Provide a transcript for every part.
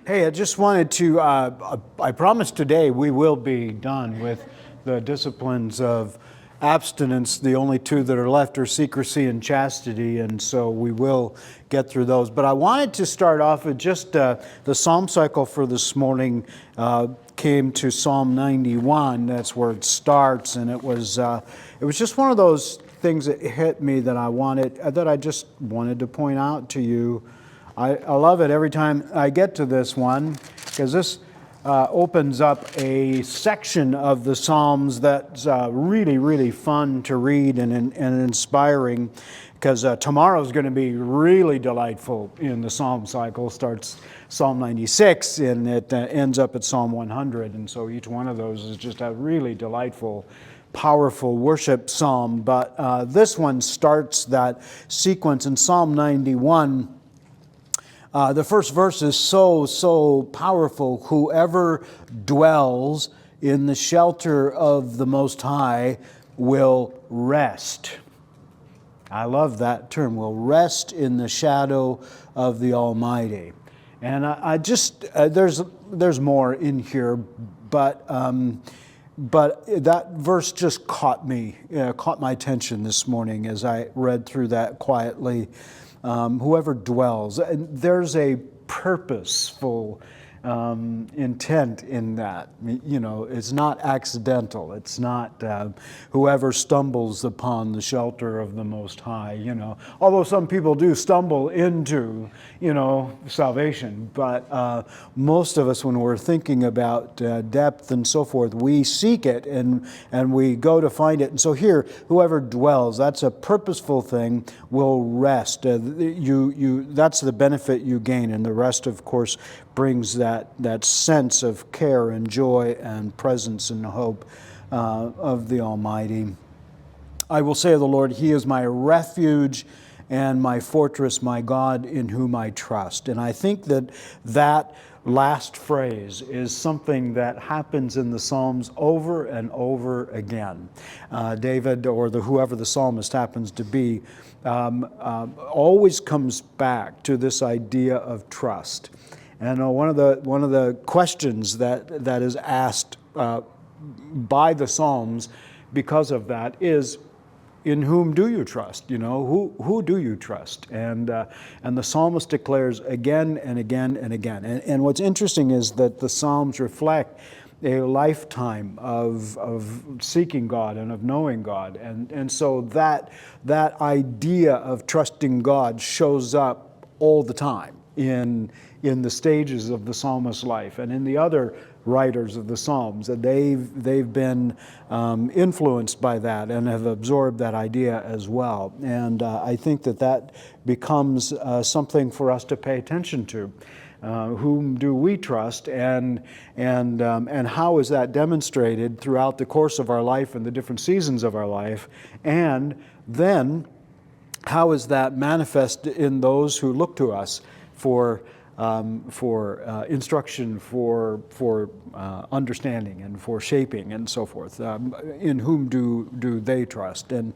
Hey, I just wanted to, I promise today we will be done with the disciplines of abstinence. The only two that are left are secrecy and chastity, and so we will get through those. But I wanted to start off with just the psalm cycle for this morning came to Psalm 91. That's where it starts, and it was just one of those things that hit me that I just wanted to point out to you. I love it every time I get to this one because this opens up a section of the Psalms that's really, really fun to read and inspiring because tomorrow is going to be really delightful in the Psalm cycle. Starts Psalm 96 and it ends up at Psalm 100. And so each one of those is just a really delightful, powerful worship psalm. But this one starts that sequence in Psalm 91. The first verse is so powerful. Whoever dwells in the shelter of the Most High will rest. I love that term, will rest in the shadow of the Almighty. And I just, there's more in here, but that verse just caught my attention this morning as I read through that quietly. Whoever dwells, and there's a purposeful intent in that. You know, it's not accidental. It's not whoever stumbles upon the shelter of the Most High, you know. Although some people do stumble into, salvation. But most of us, when we're thinking about depth and so forth, we seek it and we go to find it. And so here, whoever dwells, that's a purposeful thing, will rest. That's the benefit you gain. And the rest, of course, brings that sense of care and joy and presence and hope of the Almighty. I will say of the Lord, He is my refuge and my fortress, my God in whom I trust. And I think that last phrase is something that happens in the Psalms over and over again. David, or whoever the psalmist happens to be, always comes back to this idea of trust. And one of the questions that is asked by the Psalms because of that is, in whom do you trust? Who do you trust? And the psalmist declares again and again and again. And what's interesting is that the Psalms reflect a lifetime of seeking God and of knowing God. And so that idea of trusting God shows up all the time in the stages of the psalmist's life and in the other writers of the Psalms. They've been influenced by that and have absorbed that idea as well. And I think that becomes something for us to pay attention to. Whom do we trust, and how is that demonstrated throughout the course of our life and the different seasons of our life? And then how is that manifest in those who look to us for instruction, for understanding, and for shaping, and so forth. In whom do they trust? And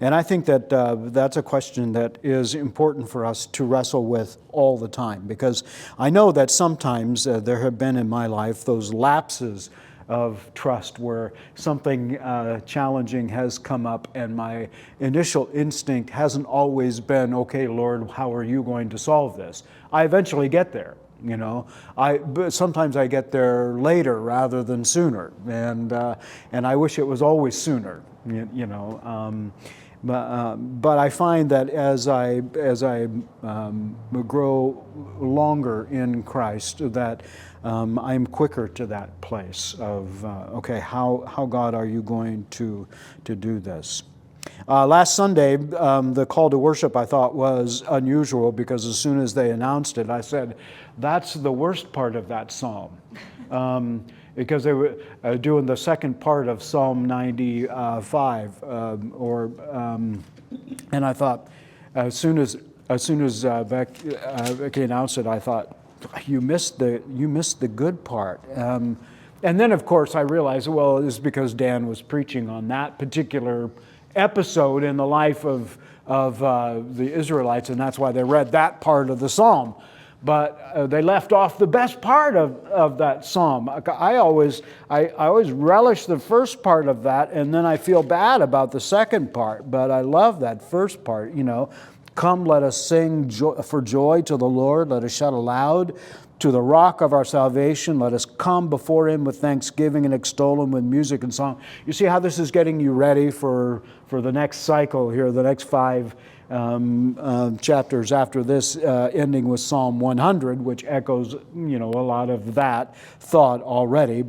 I think that that's a question that is important for us to wrestle with all the time, because I know that sometimes there have been in my life those lapses of trust where something challenging has come up and my initial instinct hasn't always been, okay, Lord, how are you going to solve this? I eventually get there, but sometimes I get there later rather than sooner, and I wish it was always sooner, But I find that as I grow longer in Christ, that I'm quicker to that place of okay, how God are you going to do this? Last Sunday, the call to worship I thought was unusual because as soon as they announced it, I said, "That's the worst part of that psalm." Because they were doing the second part of Psalm 95, and I thought, as soon as Becky announced it, I thought, you missed the good part. And then, of course, I realized, well, it's because Dan was preaching on that particular episode in the life of the Israelites, and that's why they read that part of the psalm. but they left off the best part of that psalm. I always relish the first part of that, and then I feel bad about the second part, but I love that first part, Come, let us sing for joy to the Lord. Let us shout aloud to the rock of our salvation. Let us come before Him with thanksgiving and extol Him with music and song. You see how this is getting you ready for the next cycle here, the next 5 chapters after this, ending with Psalm 100, which echoes, a lot of that thought already.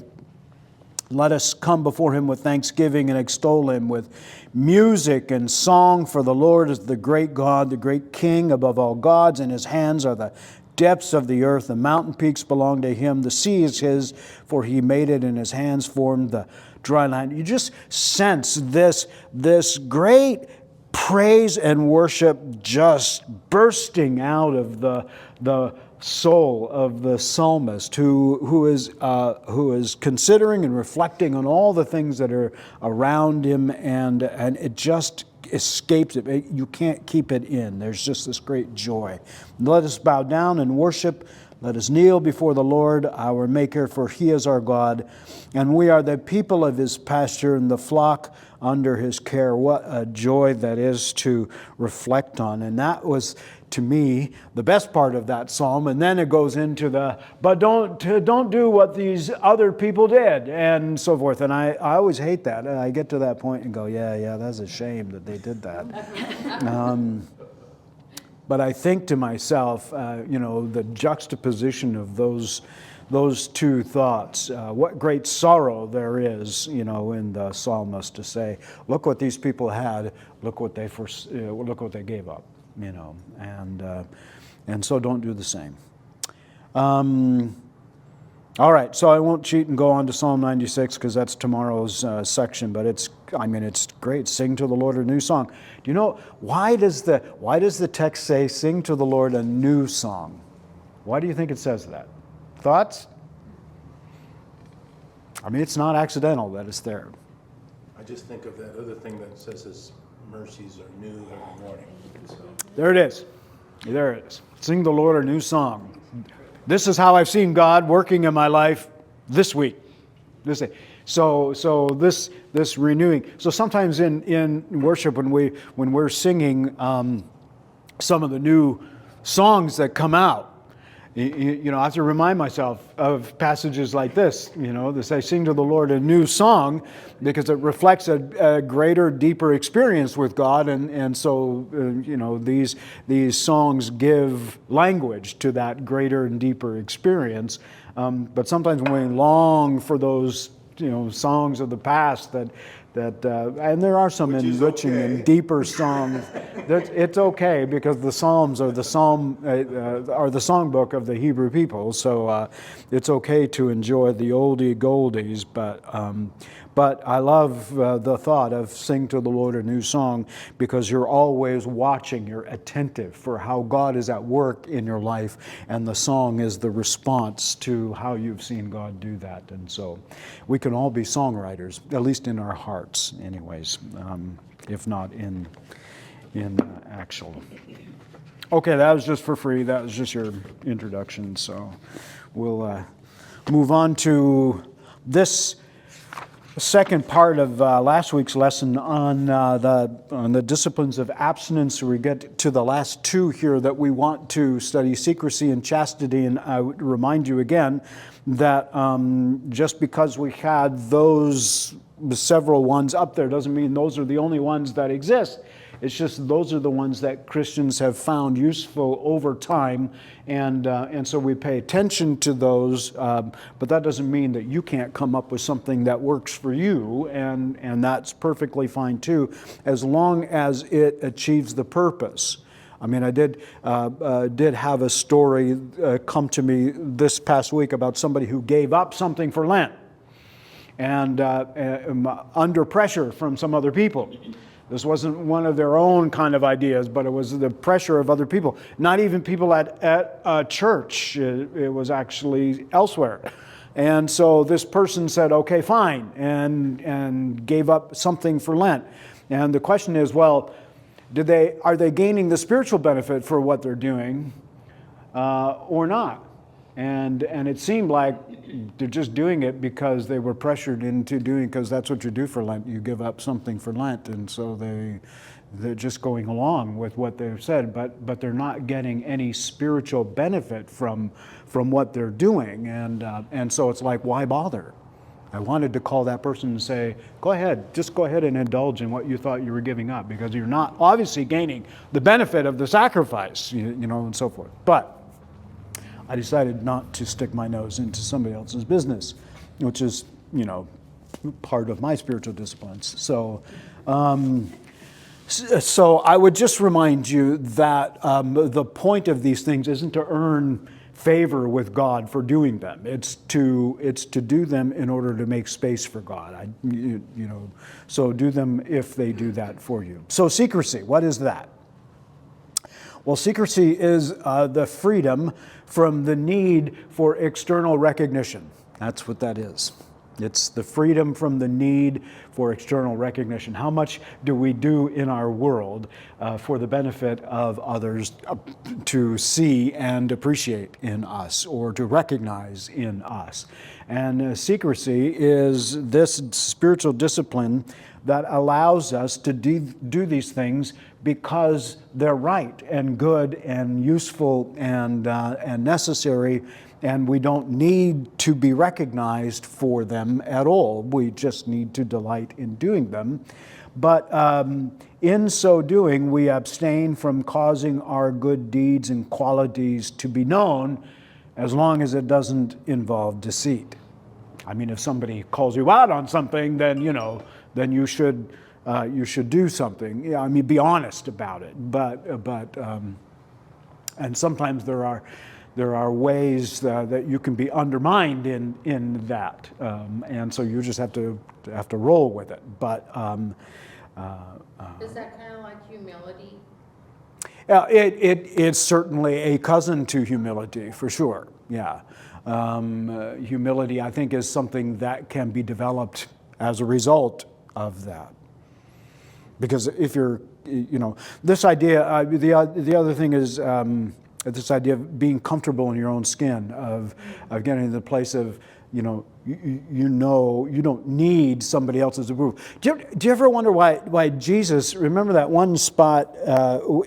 Let us come before Him with thanksgiving and extol Him with music and song, for the Lord is the great God, the great King above all gods. In His hands are the depths of the earth. The mountain peaks belong to Him. The sea is His, for He made it, and His hands formed the dry land. You just sense this great praise and worship just bursting out of the soul of the psalmist, who is considering and reflecting on all the things that are around him, and it just escapes it. You can't keep it in. There's just this great joy. Let us bow down and worship. Let us kneel before the Lord, our Maker, for He is our God, and we are the people of His pasture and the flock under His care. What a joy that is to reflect on. And that was, to me, the best part of that psalm. And then it goes into but don't do what these other people did, and so forth. And I always hate that. And I get to that point and go, yeah, that's a shame that they did that. But I think to myself, the juxtaposition of those two thoughts, what great sorrow there is, in the psalmist to say, look what these people had, look what they gave up, and so don't do the same. All right, so I won't cheat and go on to Psalm 96 because that's tomorrow's section, but it's great. Sing to the Lord a new song. Do you know, why does the text say, sing to the Lord a new song? Why do you think it says that? Thoughts? It's not accidental that it's there. I just think of that other thing that says His mercies are new every morning. So. There it is. There it is. Sing the Lord a new song. This is how I've seen God working in my life this week. So this renewing. So sometimes in worship when we're singing some of the new songs that come out, I have to remind myself of passages like this, that say, sing to the Lord a new song, because it reflects a greater, deeper experience with God. And so, these songs give language to that greater and deeper experience. But sometimes when we long for those, songs of the past that and there are some enriching and deeper songs. It's okay, because the Psalms are the songbook of the Hebrew people. So it's okay to enjoy the oldie goldies, but I love the thought of sing to the Lord a new song, because you're always watching, you're attentive for how God is at work in your life, and the song is the response to how you've seen God do that. And so we can all be songwriters, at least in our hearts anyways, if not in actual. Okay, that was just for free. That was just your introduction. So we'll move on to this second part of last week's lesson on the disciplines of abstinence. We get to the last two here that we want to study: secrecy and chastity. And I would remind you again that just because we had those several ones up there doesn't mean those are the only ones that exist. It's just those are the ones that Christians have found useful over time, and so we pay attention to those. But that doesn't mean that you can't come up with something that works for you, and that's perfectly fine too, as long as it achieves the purpose. I did have a story come to me this past week about somebody who gave up something for Lent, and under pressure from some other people. This wasn't one of their own kind of ideas, but it was the pressure of other people. Not even people at church. It was actually elsewhere. And so this person said, okay, fine, and gave up something for Lent. And the question is, well, are they gaining the spiritual benefit for what they're doing? or not. And it seemed like they're just doing it because they were pressured into doing, because that's what you do for Lent. You give up something for Lent, and so they're just going along with what they've said, but they're not getting any spiritual benefit from what they're doing, and so it's like, why bother? I wanted to call that person and say, just go ahead and indulge in what you thought you were giving up, because you're not obviously gaining the benefit of the sacrifice, and so forth. But I decided not to stick my nose into somebody else's business, which is, part of my spiritual disciplines. So I would just remind you that the point of these things isn't to earn favor with God for doing them. It's to do them in order to make space for God. So do them if they do that for you. So secrecy, what is that? Well, secrecy is the freedom from the need for external recognition. That's what that is. It's the freedom from the need for external recognition. How much do we do in our world for the benefit of others to see and appreciate in us, or to recognize in us? And secrecy is this spiritual discipline that allows us to do these things because they're right and good and useful and necessary, and we don't need to be recognized for them at all. We just need to delight in doing them. But in so doing, we abstain from causing our good deeds and qualities to be known, as long as it doesn't involve deceit. I mean, if somebody calls you out on something, then you should do something. Yeah, I mean, be honest about it. But and sometimes there are ways that you can be undermined in that, and so you just have to roll with it. But is that kind of like humility? it's certainly a cousin to humility, for sure. Yeah, humility, I think, is something that can be developed as a result of that. Because if you're, this idea, the other thing is this idea of being comfortable in your own skin, of getting to the place of, you don't need somebody else's approval. Do you ever wonder why Jesus? Remember that one spot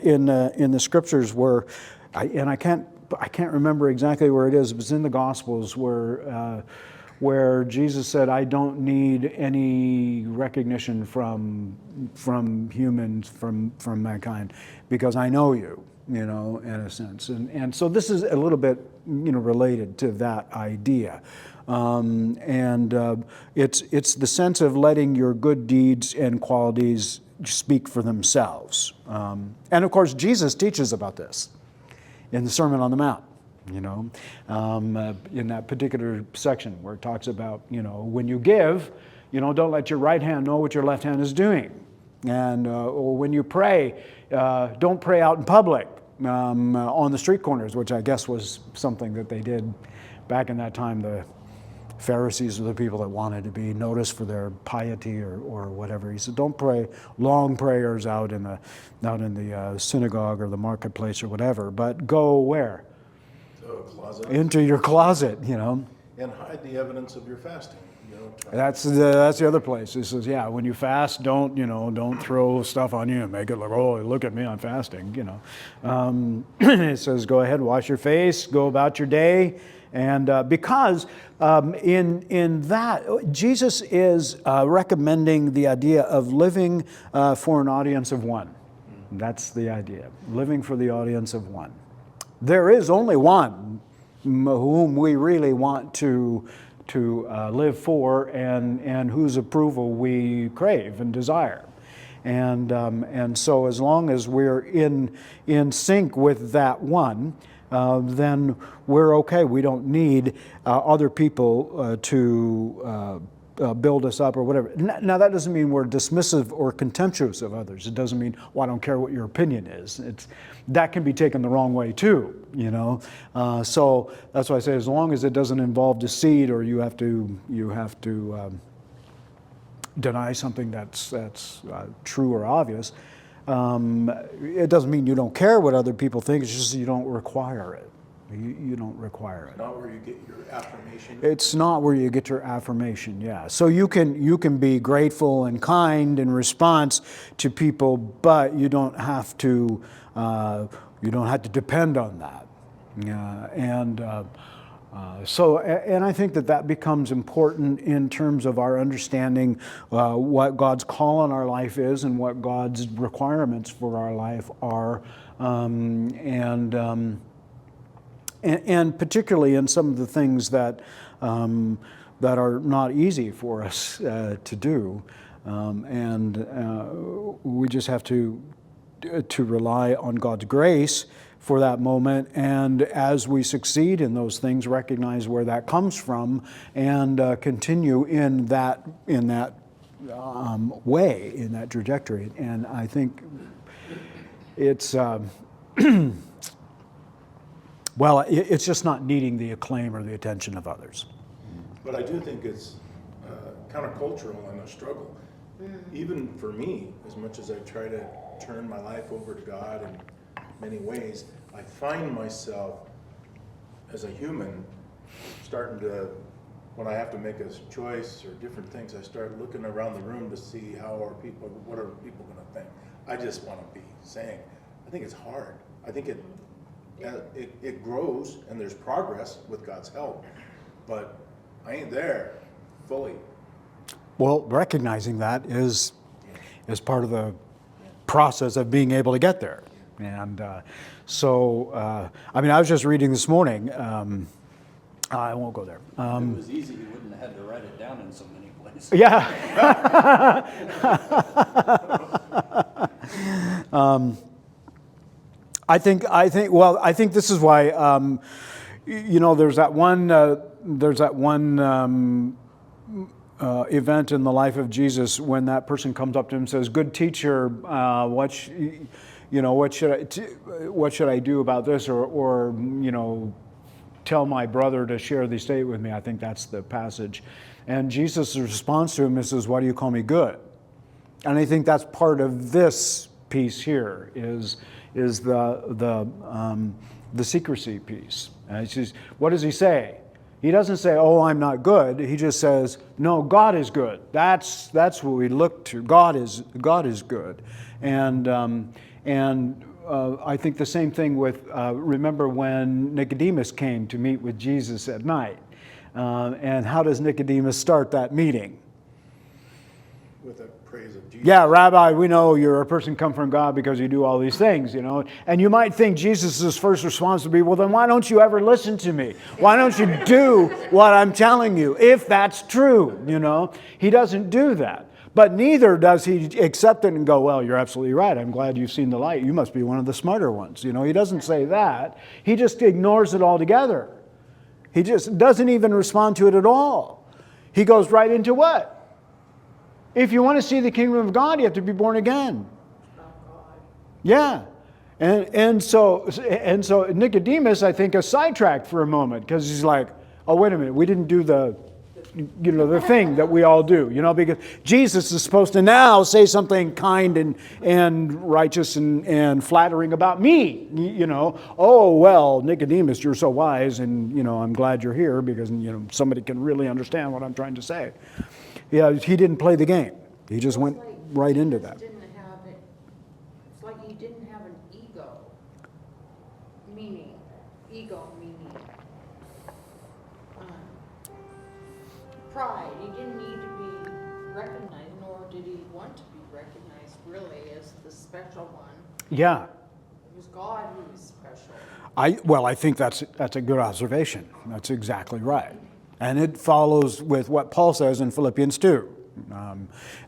in the scriptures where, I can't remember exactly where it is. It was in the Gospels where Jesus said, "I don't need any recognition from humans, from mankind, because I know you." In a sense, and so this is a little bit related to that idea, it's the sense of letting your good deeds and qualities speak for themselves, and of course Jesus teaches about this in the Sermon on the Mount. In that particular section where it talks about, when you give, don't let your right hand know what your left hand is doing. And or when you pray, don't pray out in public on the street corners, which I guess was something that they did back in that time. The Pharisees were the people that wanted to be noticed for their piety or whatever. He said, don't pray long prayers out in the synagogue or the marketplace or whatever, but go where? To a closet. Into your closet, And hide the evidence of your fasting. That's the other place. It says, when you fast, don't throw stuff on you and make it like, oh, look at me, I'm fasting. It says, go ahead, wash your face, go about your day, and because in that Jesus is recommending the idea of living for an audience of one. That's the idea, living for the audience of one. There is only one whom we really want to live for, and whose approval we crave and desire, and so as long as we're in sync with that one, then we're okay. We don't need other people to build us up or whatever. Now that doesn't mean we're dismissive or contemptuous of others. It doesn't mean, well, I don't care what your opinion is. That can be taken the wrong way too, So that's why I say, as long as it doesn't involve deceit, or you have to deny something that's true or obvious, it doesn't mean you don't care what other people think. It's just you don't require it. You don't require it. Not where you get your affirmation. It's not where you get your affirmation, yeah. So you can be grateful and kind in response to people, but you don't have to depend on that. And I think that becomes important in terms of our understanding what God's call on our life is and what God's requirements for our life are, and particularly in some of the things that are not easy for us to do, we just have to rely on God's grace for that moment, and as we succeed in those things, recognize where that comes from, and continue in that way, in that trajectory. And I think it's well, it's just not needing the acclaim or the attention of others. But I do think it's countercultural and a struggle. Even for me, as much as I try to turn my life over to God in many ways, I find myself as a human starting to, when I have to make a choice or different things, I start looking around the room to see what are people going to think. I just want to be saying, I think it's hard. I think it grows and there's progress with God's help, but I ain't there fully. Well, recognizing that is part of the process of being able to get there. And I was just reading this morning. I won't go there. If it was easy, you wouldn't have had to write it down in so many places. Yeah. I think this is why, there's that one event in the life of Jesus when that person comes up to him and says, "Good teacher, what should I do about this?" Or tell my brother to share the estate with me. I think that's the passage. And Jesus' response to him is, "Why do you call me good?" And I think that's part of this piece here is the secrecy piece. And it's just, what does he say? He doesn't say, "Oh, I'm not good." He just says, "No, God is good." That's what we look to. God is good, and I think the same thing with remember when Nicodemus came to meet with Jesus at night, and how does Nicodemus start that meeting? With a praise of Jesus. Yeah, Rabbi, we know you're a person come from God because you do all these things, And you might think Jesus' first response would be, "Well, then why don't you ever listen to me? Why don't you do what I'm telling you, if that's true?" He doesn't do that. But neither does he accept it and go, "Well, you're absolutely right. I'm glad you've seen the light. You must be one of the smarter ones." He doesn't say that. He just ignores it altogether. He just doesn't even respond to it at all. He goes right into what? If you want to see the kingdom of God, you have to be born again. Yeah. And so Nicodemus, I think, is sidetracked for a moment because he's like, "Oh, wait a minute, we didn't do the thing that we all do, because Jesus is supposed to now say something kind and righteous and flattering about me, Oh, well, Nicodemus, you're so wise, and, I'm glad you're here because, somebody can really understand what I'm trying to say." Yeah, he didn't play the game. He just went right into that. It's like he didn't have an ego, meaning pride. He didn't need to be recognized, nor did he want to be recognized really as the special one. Yeah. It was God who was special. I think that's a good observation. That's exactly right. And it follows with what Paul says in Philippians 2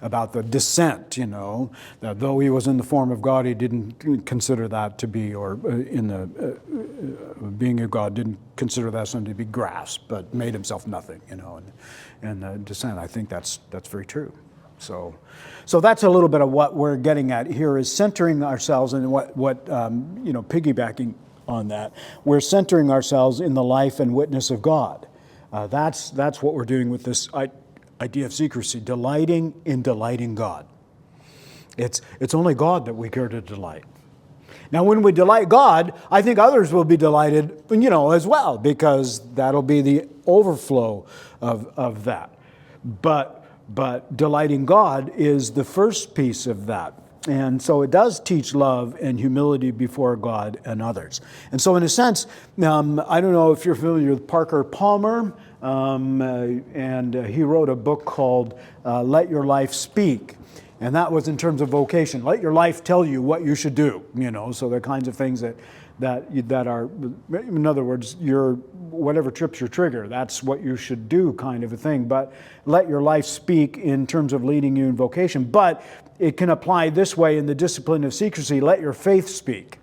about the descent, that though he was in the form of God, he didn't consider that to be, or in the being of God, didn't consider that something to be grasped, but made himself nothing, and the descent. I think that's very true. So that's a little bit of what we're getting at here is centering ourselves in what piggybacking on that, we're centering ourselves in the life and witness of God. That's what we're doing with this idea of secrecy, delighting in delighting God. It's only God that we care to delight. Now, when we delight God, I think others will be delighted, as well, because that'll be the overflow of that. But delighting God is the first piece of that. And so it does teach love and humility before God and others. And so in a sense, I don't know if you're familiar with Parker Palmer, and he wrote a book called Let Your Life Speak. And that was in terms of vocation. Let your life tell you what you should do, so the kinds of things that are, in other words, whatever trips your trigger, that's what you should do, kind of a thing. But let your life speak in terms of leading you in vocation. But it can apply this way in the discipline of secrecy. Let your faith speak.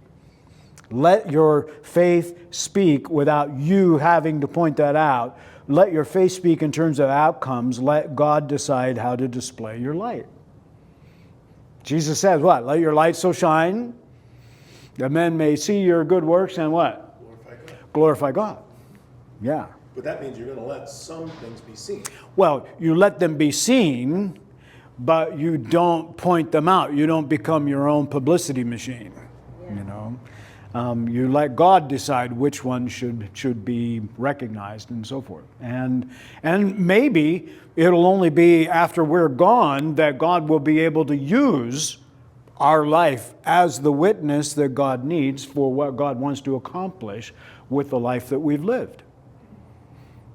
Let your faith speak without you having to point that out. Let your faith speak in terms of outcomes. Let God decide how to display your light. Jesus says what? Let your light so shine that men may see your good works and what? Glorify God. Glorify God. Yeah. But that means you're going to let some things be seen. Well, you let them be seen, but you don't point them out. You don't become your own publicity machine. You let God decide which one should be recognized and so forth. And maybe it'll only be after we're gone that God will be able to use our life as the witness that God needs for what God wants to accomplish with the life that we've lived.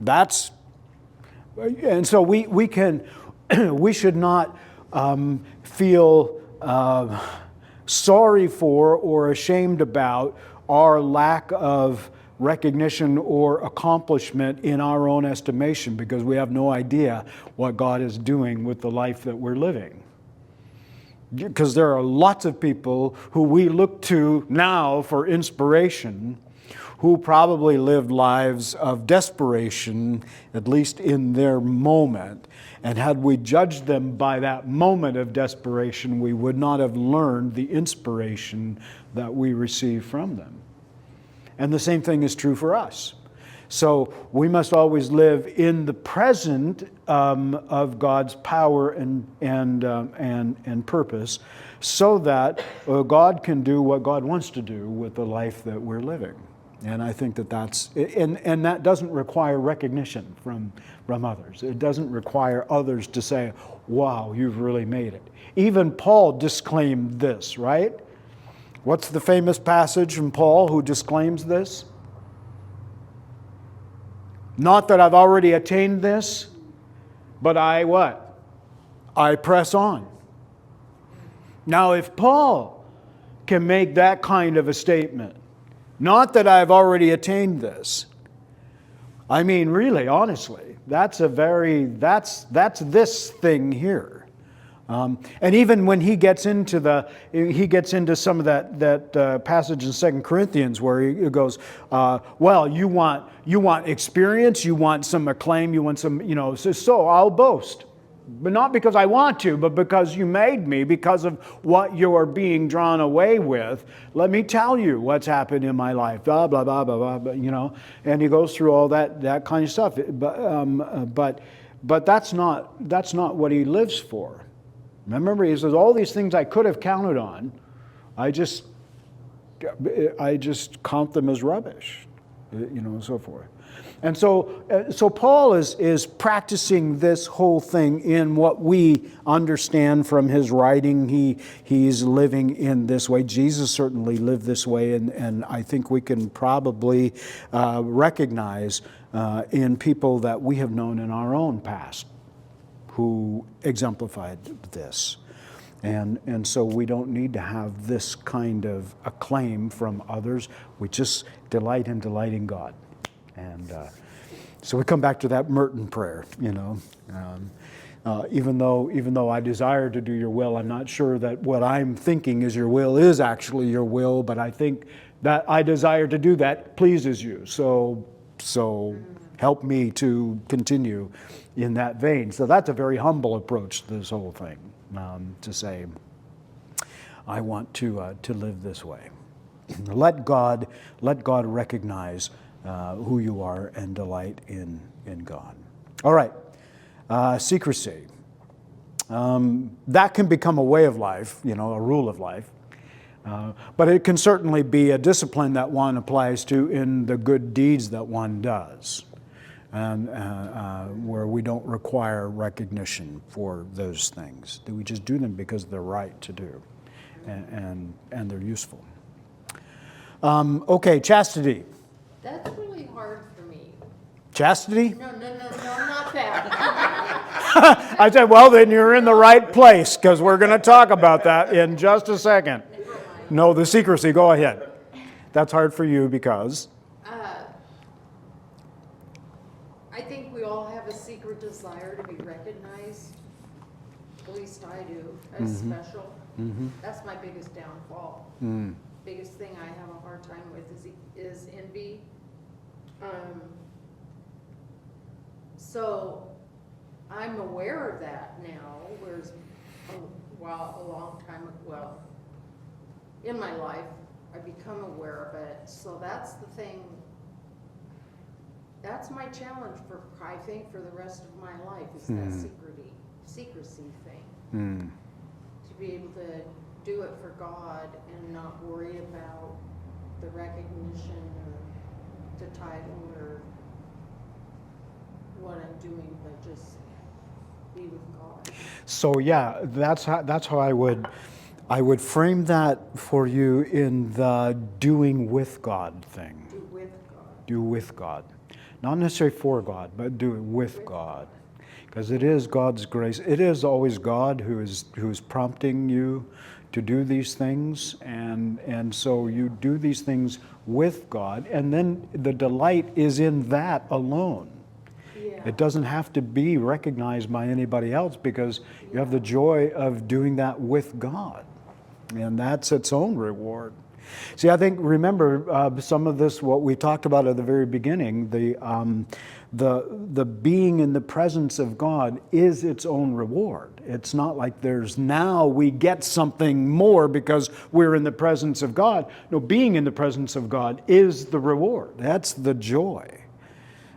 And so we should not feel sorry for or ashamed about our lack of recognition or accomplishment in our own estimation, because we have no idea what God is doing with the life that we're living. Because there are lots of people who we look to now for inspiration who probably lived lives of desperation, at least in their moment. And had we judged them by that moment of desperation, we would not have learned the inspiration that we receive from them. And the same thing is true for us. So we must always live in the present of God's power and purpose, so that God can do what God wants to do with the life that we're living. And I think that's that doesn't require recognition from others. It doesn't require others to say, "Wow, you've really made it." Even Paul disclaimed this, right? What's the famous passage from Paul who disclaims this? Not that I've already attained this, but I what? I press on. Now, if Paul can make that kind of a statement, not that I've already attained this, I mean, really, honestly, that's this thing here. And even when he gets into some of that passage in 2 Corinthians where he goes, well, you want experience, you want some acclaim, you want some, so I'll boast. But not because I want to, but because you made me, because of what you're being drawn away with. Let me tell you what's happened in my life, blah, blah, blah, blah, blah, And he goes through all that kind of stuff. But that's not what he lives for. Remember, he says, all these things I could have counted on, I just count them as rubbish, and so forth. And so Paul is practicing this whole thing in what we understand from his writing. He's living in this way. Jesus certainly lived this way, and I think we can probably recognize in people that we have known in our own past who exemplified this. And so we don't need to have this kind of acclaim from others. We just delight in delighting God. And so we come back to that Merton prayer, even though I desire to do your will, I'm not sure that what I'm thinking is your will is actually your will, but I think that I desire to do that pleases you. So help me to continue in that vein. So that's a very humble approach to this whole thing, to say, I want to live this way. Let God recognize who you are and delight in God. All right, secrecy. That can become a way of life, a rule of life. But it can certainly be a discipline that one applies to in the good deeds that one does, and where we don't require recognition for those things. We just do them because they're right to do, and they're useful. Okay, chastity. That's really hard for me. Chastity? No, not that. I said, well, then you're in the right place, because we're going to talk about that in just a second. No, the secrecy, go ahead. That's hard for you because? I think we all have a secret desire to be recognized. At least I do, as special. That's my biggest downfall. Biggest thing I have a hard time with is envy. So I'm aware of that now, whereas a long time, well, in my life, I become aware of it. So that's the thing. That's my challenge for, I think, for the rest of my life, is that secrecy thing. To be able to do it for God and not worry about the recognition or the title or what I'm doing, but just be with God. So yeah, that's how I would frame that for you in the doing with God thing. Do with God. Do with God. Not necessarily for God, but do it with God. Because it is God's grace. It is always God who is prompting you to do these things. And so you do these things with God. And then the delight is in that alone. Yeah. It doesn't have to be recognized by anybody else, because you have the joy of doing that with God. And that's its own reward. See, I think, remember some of this, what we talked about at the very beginning, the being in the presence of God is its own reward. It's not like we get something more because we're in the presence of God. No, being in the presence of God is the reward. That's the joy.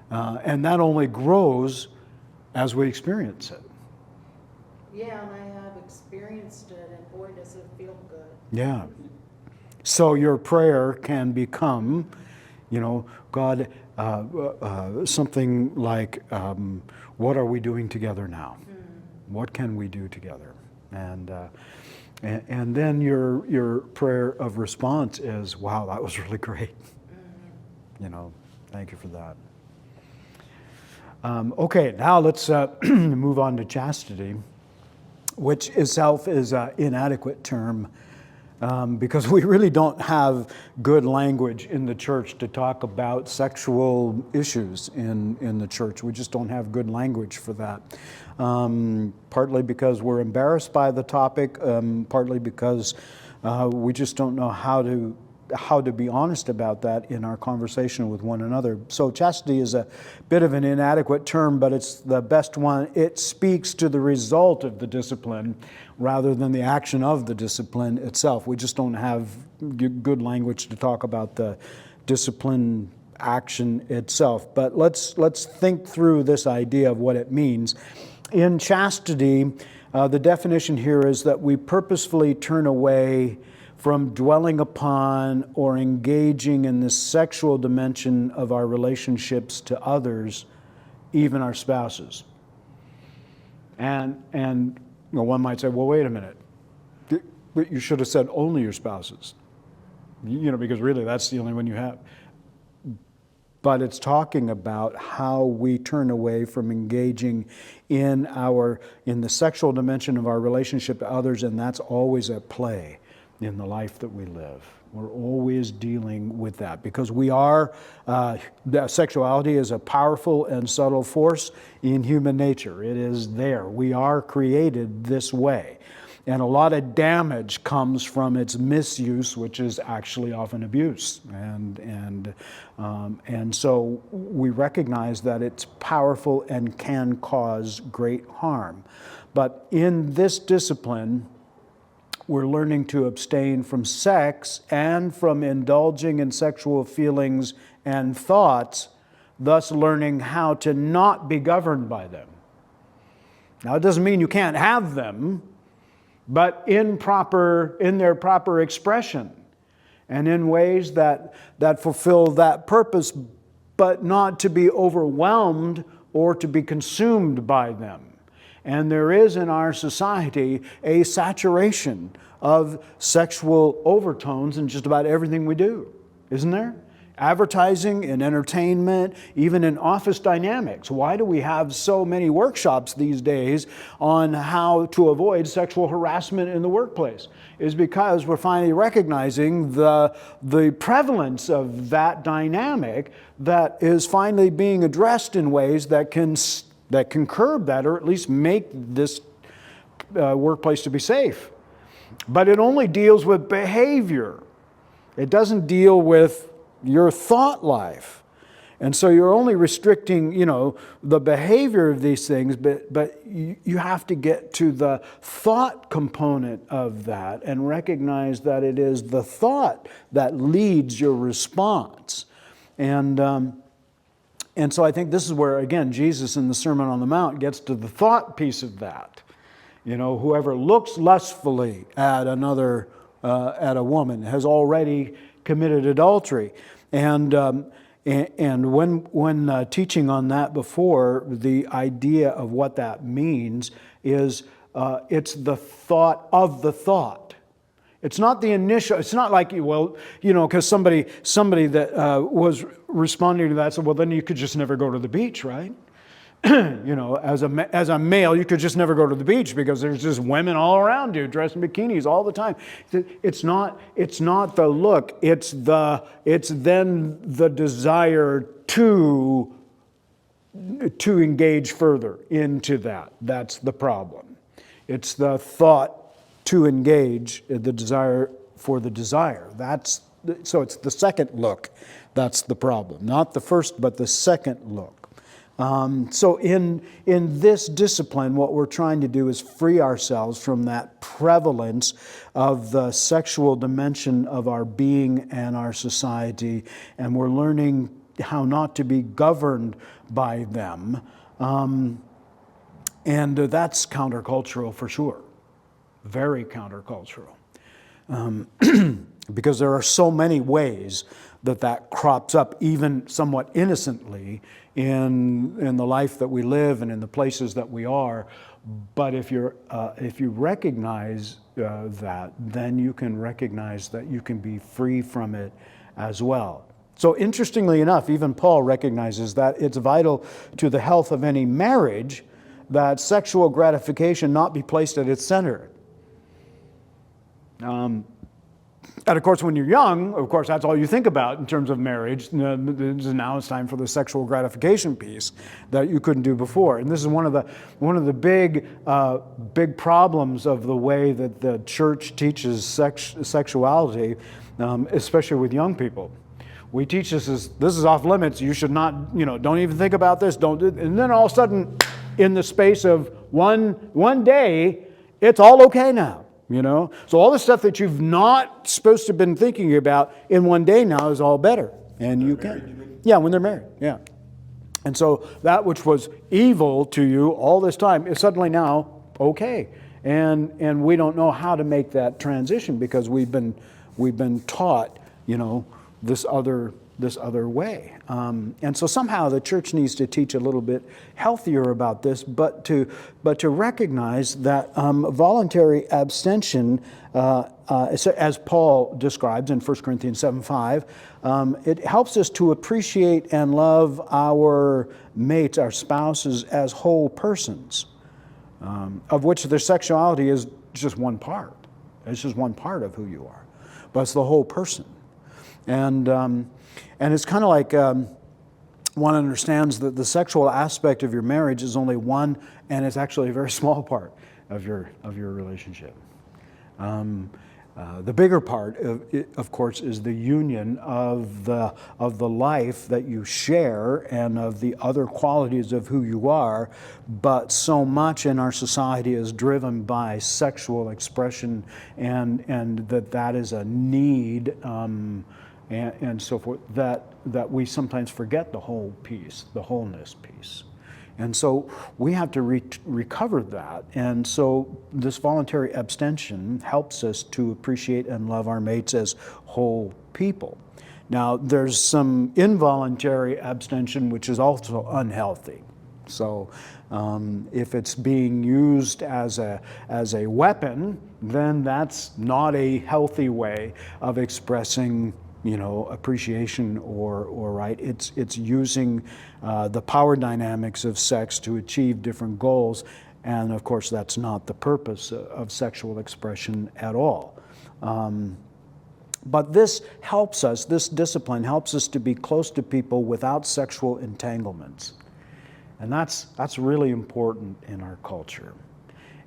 And that only grows as we experience it. Yeah, and I have experienced it, and boy, does it feel good. Yeah. So your prayer can become, God, something like, what are we doing together now? What can we do together? And then your prayer of response is, wow, that was really great. Thank you for that. Okay, now let's move on to chastity, which itself is an inadequate term. Because we really don't have good language in the church to talk about sexual issues in the church. We just don't have good language for that. Partly because we're embarrassed by the topic, partly because we just don't know how to be honest about that in our conversation with one another. So chastity is a bit of an inadequate term, but it's the best one. It speaks to the result of the discipline rather than the action of the discipline itself. We just don't have good language to talk about the discipline action itself. But let's think through this idea of what it means. In chastity, the definition here is that we purposefully turn away from dwelling upon or engaging in the sexual dimension of our relationships to others, even our spouses. And one might say, well, wait a minute. But you should have said only your spouses. Because really that's the only one you have. But it's talking about how we turn away from engaging in the sexual dimension of our relationship to others, and that's always at play in the life that we live. We're always dealing with that because sexuality is a powerful and subtle force in human nature. It is there. We are created this way. And a lot of damage comes from its misuse, which is actually often abuse. And so we recognize that it's powerful and can cause great harm. But in this discipline, we're learning to abstain from sex and from indulging in sexual feelings and thoughts, thus learning how to not be governed by them. Now, it doesn't mean you can't have them, but in their proper expression and in ways that fulfill that purpose, but not to be overwhelmed or to be consumed by them. And there is in our society a saturation of sexual overtones in just about everything we do, isn't there? Advertising, in entertainment, even in office dynamics. Why do we have so many workshops these days on how to avoid sexual harassment in the workplace? Is because we're finally recognizing the prevalence of that dynamic that is finally being addressed in ways that can curb that, or at least make this workplace to be safe. But it only deals with behavior. It doesn't deal with your thought life. And so you're only restricting, the behavior of these things, but you have to get to the thought component of that and recognize that it is the thought that leads your response. And so I think this is where, again, Jesus in the Sermon on the Mount gets to the thought piece of that. Whoever looks lustfully at at a woman has already committed adultery. And when teaching on that before, the idea of what that means is it's the thought of the thought. It's not the initial, it's not like, because somebody that was responding to that said, well, then you could just never go to the beach, right? As a male, you could just never go to the beach because there's just women all around you dressed in bikinis all the time. It's not the look. It's then the desire to engage further into that. That's the problem. It's the thought to engage, the desire for the desire. So it's the second look. That's the problem. Not the first, but the second look. So in this discipline, what we're trying to do is free ourselves from that prevalence of the sexual dimension of our being and our society, and we're learning how not to be governed by them. And that's countercultural for sure. Very countercultural. Because there are so many ways that crops up, even somewhat innocently, in the life that we live and in the places that we are. But if you recognize that, then you can recognize that you can be free from it as well. So interestingly enough, even Paul recognizes that it's vital to the health of any marriage that sexual gratification not be placed at its center. And of course, when you're young, of course, that's all you think about in terms of marriage. Now it's time for the sexual gratification piece that you couldn't do before. And this is one of the big problems of the way that the church teaches sexuality, especially with young people. We teach this is off limits. You should not, don't even think about this. Don't do. And then all of a sudden, in the space of one day, it's all okay now. So all the stuff that you've not supposed to have been thinking about in one day now is all better. And you can. Yeah, when they're married. Yeah. And so that which was evil to you all this time is suddenly now okay. And we don't know how to make that transition because we've been taught, this other way. And so somehow the church needs to teach a little bit healthier about this, but to recognize that voluntary abstention, as Paul describes in 1 Corinthians 7:5, it helps us to appreciate and love our mates, our spouses, as whole persons, of which their sexuality is just one part. It's just one part of who you are, but it's the whole person. And it's kind of like one understands that the sexual aspect of your marriage is only one, and it's actually a very small part of your relationship. The bigger part, of course, is the union of the life that you share and of the other qualities of who you are. But so much in our society is driven by sexual expression, and that is a need. And so forth, that we sometimes forget the whole piece, the wholeness piece. And so we have to recover that. And so this voluntary abstention helps us to appreciate and love our mates as whole people. Now, there's some involuntary abstention, which is also unhealthy. So if it's being used as a weapon, then that's not a healthy way of expressing, appreciation or right. It's using the power dynamics of sex to achieve different goals, and of course that's not the purpose of sexual expression at all. But this helps us, this discipline helps us to be close to people without sexual entanglements. And that's really important in our culture.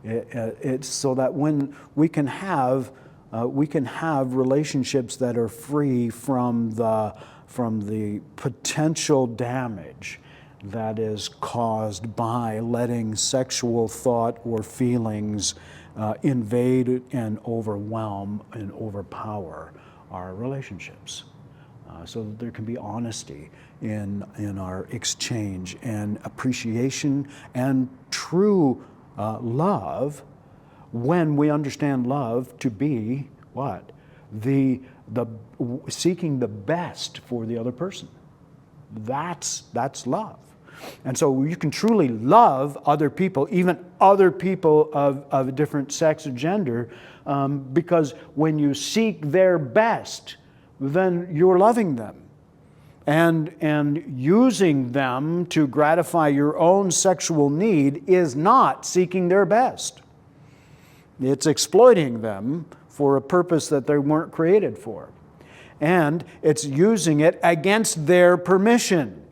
It's so that when we can have relationships that are free from the potential damage that is caused by letting sexual thought or feelings invade and overwhelm and overpower our relationships. So that there can be honesty in our exchange and appreciation and true love, when we understand love to be what? The seeking the best for the other person. That's love. And so you can truly love other people, even other people of a different sex or gender, because when you seek their best, then you're loving them. And using them to gratify your own sexual need is not seeking their best. It's exploiting them for a purpose that they weren't created for. And it's using it against their permission,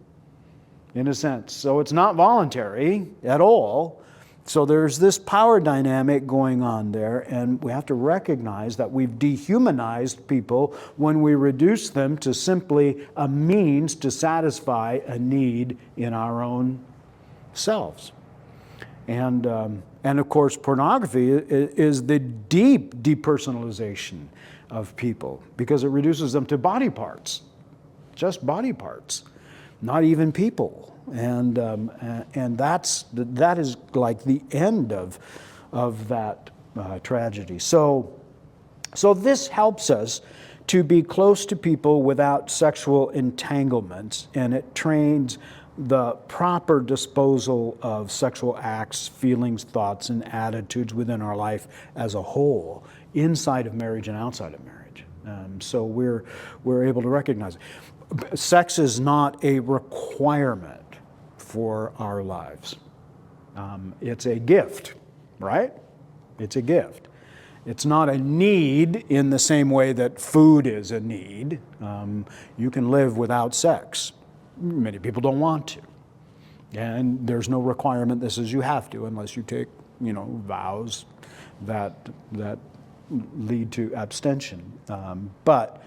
in a sense. So it's not voluntary at all. So there's this power dynamic going on there, and we have to recognize that we've dehumanized people when we reduce them to simply a means to satisfy a need in our own selves. And of course, pornography is the deep depersonalization of people, because it reduces them to body parts, just body parts, not even people. And that is like the end of that tragedy. So this helps us to be close to people without sexual entanglements, and it trains the proper disposal of sexual acts, feelings, thoughts, and attitudes within our life as a whole, inside of marriage and outside of marriage. So we're able to recognize it. Sex is not a requirement for our lives. It's a gift, right? It's a gift. It's not a need in the same way that food is a need. You can live without sex. Many people don't want to. And there's no requirement that says you have to, unless you take, vows that lead to abstention. But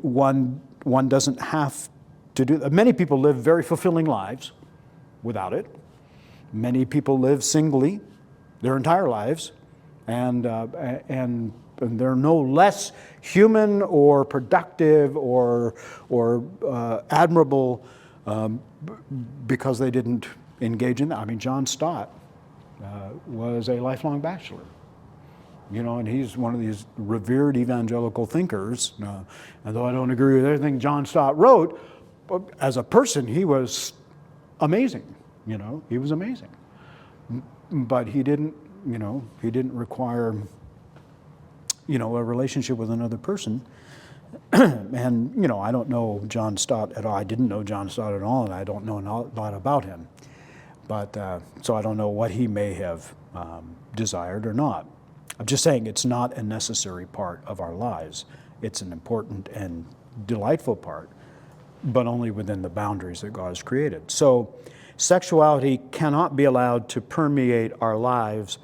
one doesn't have to do that. Many people live very fulfilling lives without it. Many people live singly their entire lives, and they're no less human or productive or admirable because they didn't engage in that. I mean, John Stott was a lifelong bachelor. And he's one of these revered evangelical thinkers. And though I don't agree with everything John Stott wrote, as a person, he was amazing. He was amazing. But he didn't require, a relationship with another person. And, I don't know John Stott at all. I didn't know John Stott at all, and I don't know a lot about him. But, so I don't know what he may have desired or not. I'm just saying it's not a necessary part of our lives. It's an important and delightful part, but only within the boundaries that God has created. So sexuality cannot be allowed to permeate our lives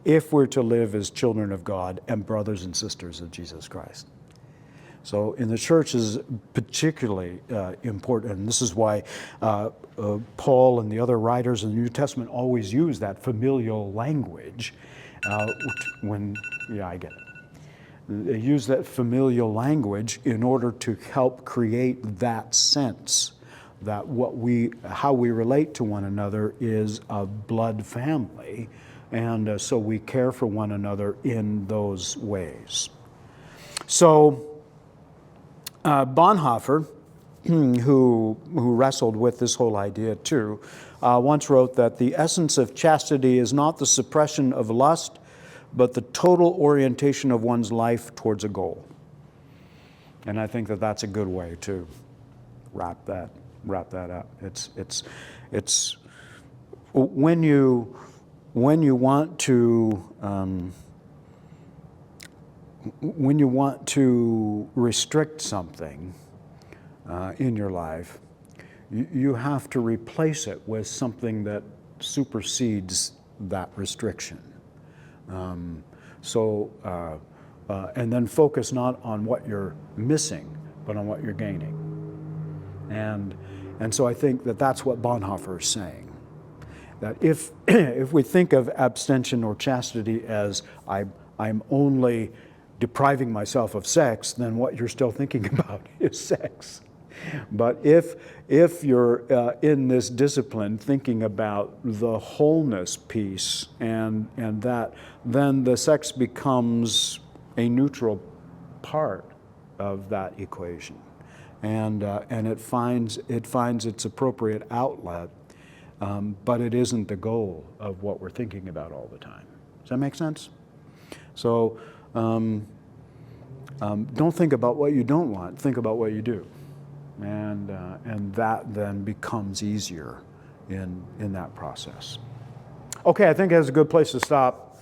if we're to live as children of God and brothers and sisters of Jesus Christ. So in the church is particularly important, and this is why Paul and the other writers in the New Testament always use that familial language I get it. They use that familial language in order to help create that sense how we relate to one another is a blood family, and so we care for one another in those ways. So Bonhoeffer, who wrestled with this whole idea too, once wrote that the essence of chastity is not the suppression of lust, but the total orientation of one's life towards a goal. And I think that that's a good way to wrap that up. It's when you want to restrict something in your life, you have to replace it with something that supersedes that restriction. And then focus not on what you're missing, but on what you're gaining. And so I think that that's what Bonhoeffer is saying. That if we think of abstention or chastity as I'm only depriving myself of sex, then what you're still thinking about is sex. But if you're in this discipline thinking about the wholeness piece and that, then the sex becomes a neutral part of that equation, and it finds its appropriate outlet, but it isn't the goal of what we're thinking about all the time. Does that make sense? So don't think about what you don't want. Think about what you do. And that then becomes easier in that process. Okay, I think that's a good place to stop.